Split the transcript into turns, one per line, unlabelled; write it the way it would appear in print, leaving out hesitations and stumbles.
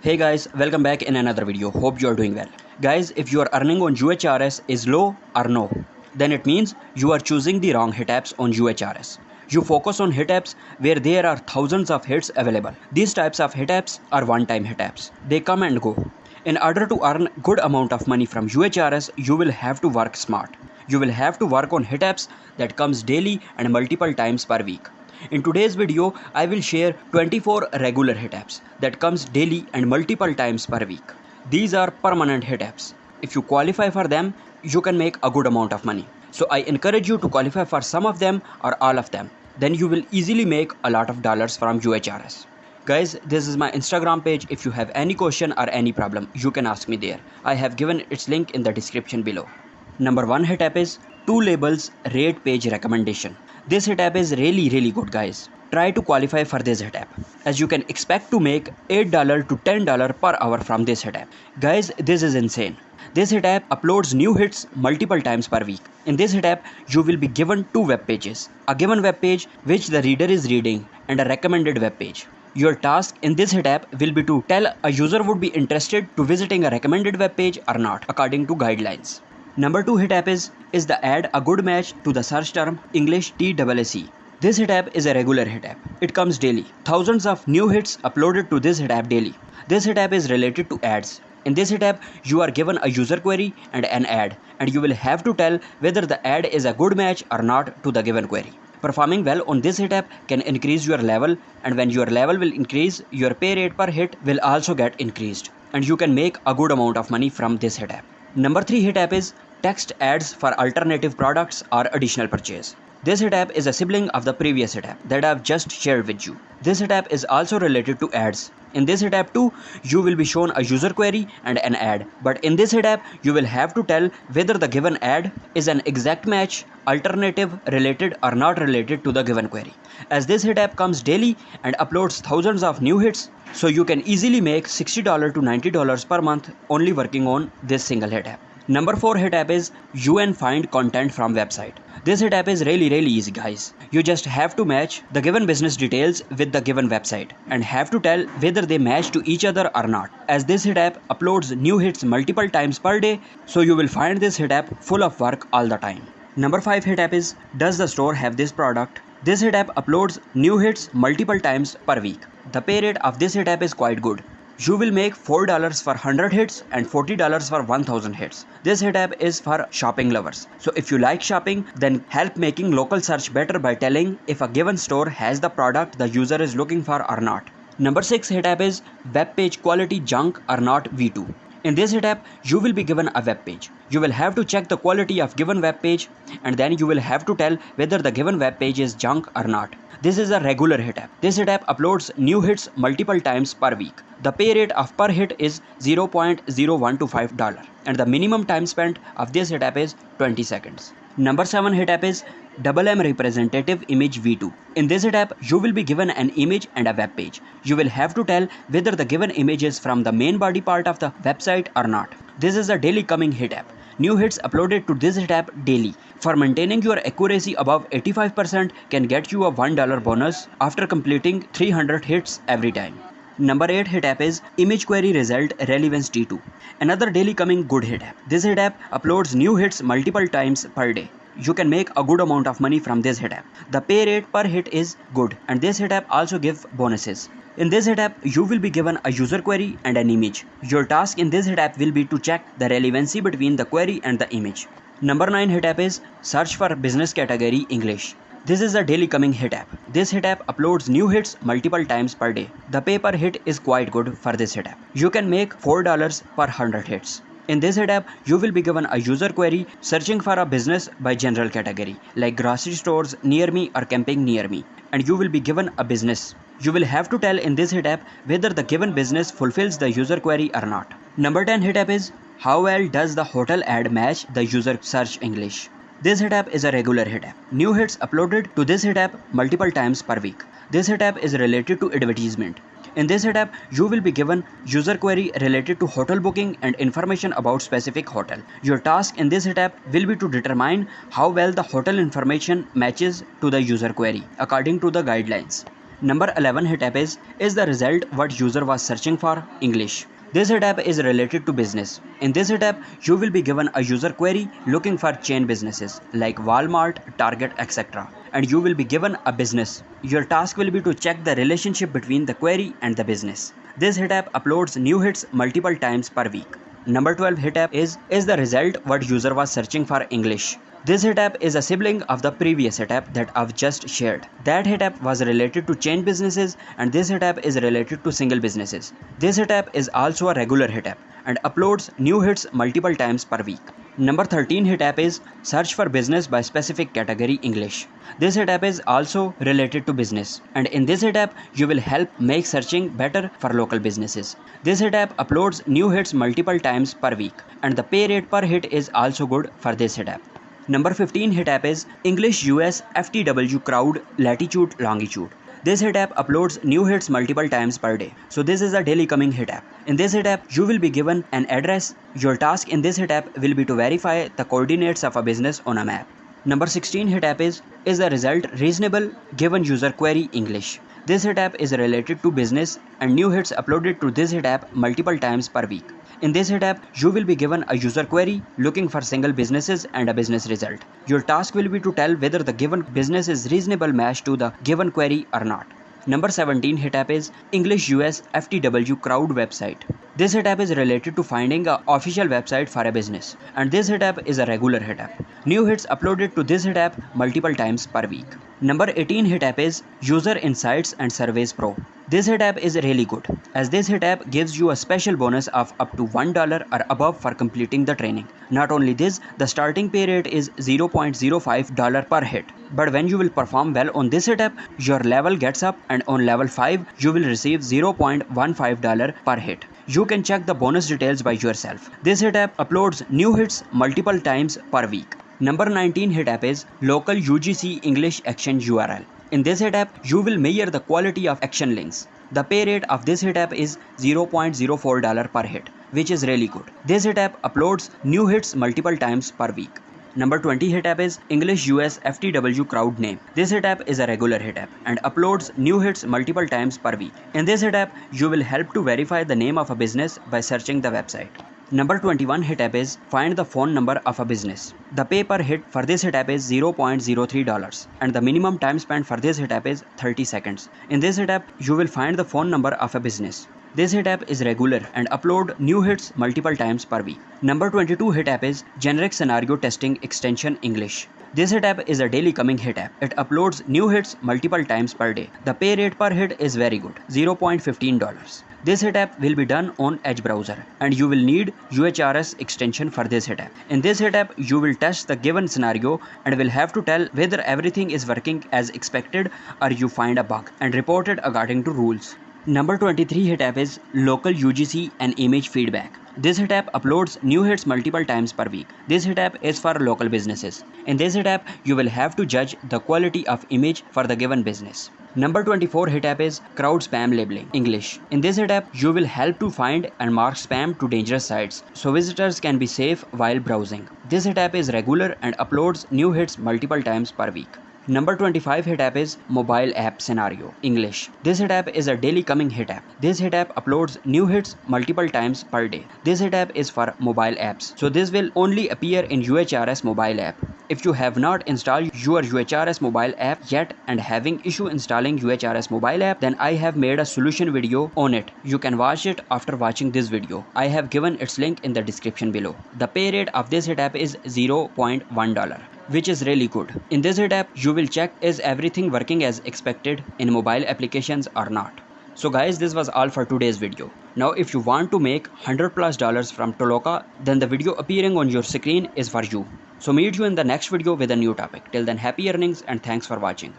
Hey guys, welcome back in another video. Hope you are doing well. Guys, if your earning on UHRS is low or no, then it means you are choosing the wrong HitApps on UHRS. You focus on HitApps where there are thousands of hits available. These types of HitApps are one-time HitApps. They come and go. In order to earn good amount of money from UHRS, you will have to work smart. You will have to work on HitApps that comes daily and multiple times per week. In today's video, I will share 24 regular HitApps that comes daily and multiple times per week. These are permanent HitApps. If you qualify for them, you can make a good amount of money. So I encourage you to qualify for some of them or all of them. Then you will easily make a lot of dollars from UHRS. Guys, this is my Instagram page. If you have any question or any problem, you can ask me there. I have given its link in the description below. Number 1 HitApp is 2 labels rate page recommendation. This HitApp is really good, guys. Try to qualify for this HitApp, as you can expect to make $8 to $10 per hour from this HitApp. Guys, this is insane. This HitApp uploads new hits multiple times per week. In this HitApp, you will be given 2 web pages. A given web page which the reader is reading and a recommended web page. Your task in this HitApp will be to tell a user would be interested to visiting a recommended web page or not according to guidelines. Number 2 HitApp is the add a good match to the search term English TAAC. This HitApp is a regular HitApp. It comes daily. Thousands of new hits uploaded to this HitApp daily. This HitApp is related to ads. In this HitApp, you are given a user query and an ad, and you will have to tell whether the ad is a good match or not to the given query. Performing well on this HitApp can increase your level, and when your level will increase, your pay rate per hit will also get increased, and you can make a good amount of money from this HitApp. Number 3 HitApp is text ads for alternative products or additional purchase. This HitApp is a sibling of the previous HitApp that I have just shared with you. This HitApp is also related to ads. In this HitApp too, you will be shown a user query and an ad. But in this HitApp, you will have to tell whether the given ad is an exact match, alternative, related or not related to the given query. As this HitApp comes daily and uploads thousands of new hits, so you can easily make $60 to $90 per month only working on this single HitApp. Number 4 HitApp is UN find content from website. This HitApp is really easy, guys. You just have to match the given business details with the given website and have to tell whether they match to each other or not. As this HitApp uploads new hits multiple times per day, so you will find this HitApp full of work all the time. Number 5 HitApp is does the store have this product? This HitApp uploads new hits multiple times per week. The pay rate of this HitApp is quite good. You will make $4 for 100 hits and $40 for 1000 hits. This HitApp is for shopping lovers. So if you like shopping, then help making local search better by telling if a given store has the product the user is looking for or not. Number 6 HitApp is web page quality junk or not V2. In this HitApp, you will be given a web page. You will have to check the quality of given web page, and then you will have to tell whether the given web page is junk or not. This is a regular HitApp. This HitApp uploads new hits multiple times per week. The pay rate of per hit is $0.0125, and the minimum time spent of this HitApp is 20 seconds. Number 7 HitApp is M representative image V2. In this HitApp, you will be given an image and a web page. You will have to tell whether the given image is from the main body part of the website or not. This is a daily coming HitApp. New hits uploaded to this HitApp daily. For maintaining your accuracy above 85% can get you a $1 bonus after completing 300 hits every time. Number 8 HitApp is image query result Relevance T2. Another daily coming good HitApp. This HitApp uploads new hits multiple times per day. You can make a good amount of money from this HitApp. The pay rate per hit is good, and this HitApp also gives bonuses. In this HitApp, you will be given a user query and an image. Your task in this HitApp will be to check the relevancy between the query and the image. Number 9 HitApp is search for business category English. This is a daily coming HitApp. This HitApp uploads new hits multiple times per day. The pay per hit is quite good for this HitApp. You can make $4 per 100 hits. In this HitApp, you will be given a user query searching for a business by general category like grocery stores near me or camping near me, and you will be given a business. You will have to tell in this HitApp whether the given business fulfills the user query or not. Number 10 HitApp is how well does the hotel ad match the user search English? This HitApp is a regular HitApp. New hits uploaded to this HitApp multiple times per week. This HitApp is related to advertisement. In this HitApp, you will be given user query related to hotel booking and information about specific hotel. Your task in this HitApp will be to determine how well the hotel information matches to the user query according to the guidelines. Number 11 hit app is the result what user was searching for, English. This hit app is related to business. In this hit app, you will be given a user query looking for chain businesses like Walmart, Target, etc. And you will be given a business. Your task will be to check the relationship between the query and the business. This hit app uploads new hits multiple times per week. Number 12 hit app is the result what user was searching for, English. This hit app is a sibling of the previous hit app that I've just shared. That hit app was related to chain businesses and this hit app is related to single businesses. This hit app is also a regular hit app and uploads new hits multiple times per week. Number 13 hit app is search for business by specific category, English. This hit app is also related to business and in this hit app you will help make searching better for local businesses. This hit app uploads new hits multiple times per week and the pay rate per hit is also good for this hit app. Number 15 hit app is English US FTW crowd latitude longitude. This hit app uploads new hits multiple times per day. So this is a daily coming hit app. In this hit app, you will be given an address. Your task in this hit app will be to verify the coordinates of a business on a map. Number 16 hit app is the result reasonable given user query, English. This hit app is related to business and new hits uploaded to this hit app multiple times per week. In this hit app, you will be given a user query looking for single businesses and a business result. Your task will be to tell whether the given business is reasonable match to the given query or not. Number 17 hit app is English US FTW crowd website. This hit app is related to finding an official website for a business and this hit app is a regular hit app. New hits uploaded to this hit app multiple times per week. Number 18 hit app is User Insights and Surveys Pro. This hit app is really good as this hit app gives you a special bonus of up to $1 or above for completing the training. Not only this, the starting pay rate is $0.05 per hit. But when you will perform well on this hit app, your level gets up and on level 5 you will receive $0.15 per hit. You can check the bonus details by yourself. This hit app uploads new hits multiple times per week. Number 19 hit app is Local UGC English Action URL. In this hit app, you will measure the quality of action links. The pay rate of this hit app is $0.04 per hit, which is really good. This hit app uploads new hits multiple times per week. Number 20 hit app is English US FTW crowd name. This hit app is a regular hit app and uploads new hits multiple times per week. In this hit app, you will help to verify the name of a business by searching the website. Number 21 hit app is find the phone number of a business. The pay per hit for this hit app is $0.03 and the minimum time spent for this hit app is 30 seconds. In this hit app, you will find the phone number of a business. This hit app is regular and upload new hits multiple times per week. Number 22 hit app is Generic Scenario Testing Extension English. This hit app is a daily coming hit app. It uploads new hits multiple times per day. The pay rate per hit is very good, $0.15. This hit app will be done on Edge browser and you will need UHRS extension for this hit app. In this hit app, you will test the given scenario and will have to tell whether everything is working as expected or you find a bug and report it according to rules. Number 23 hit app is Local UGC and Image Feedback. This hit app uploads new hits multiple times per week. This hit app is for local businesses. In this hit app, you will have to judge the quality of image for the given business. Number 24 hit app is Crowd Spam Labeling English. In this hit app, you will help to find and mark spam to dangerous sites so visitors can be safe while browsing. This hit app is regular and uploads new hits multiple times per week. Number 25 hit app is Mobile App Scenario English. This hit app is a daily coming hit app. This hit app uploads new hits multiple times per day. This hit app is for mobile apps. So this will only appear in UHRS mobile app. If you have not installed your UHRS mobile app yet and having issue installing UHRS mobile app, then I have made a solution video on it. You can watch it after watching this video. I have given its link in the description below. The pay rate of this hit app is $0.1. which is really good. In this hit app, you will check is everything working as expected in mobile applications or not. So guys, this was all for today's video. Now if you want to make $100+ from Toloka, then the video appearing on your screen is for you. So meet you in the next video with a new topic. Till then, happy earnings and thanks for watching.